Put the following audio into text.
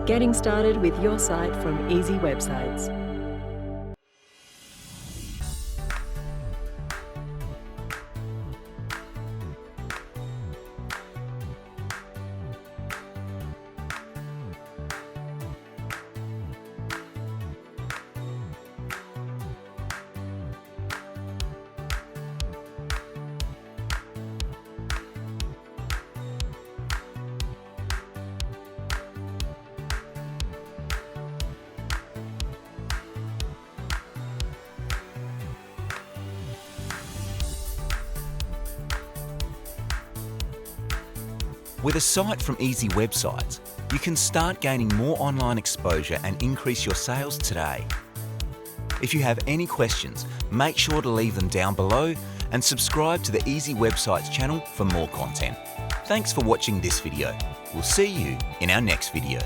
getting started with your site from Easy Websites. With a site from Easy Websites, you can start gaining more online exposure and increase your sales today. If you have any questions, make sure to leave them down below and subscribe to the Easy Websites channel for more content. Thanks for watching this video. We'll see you in our next video.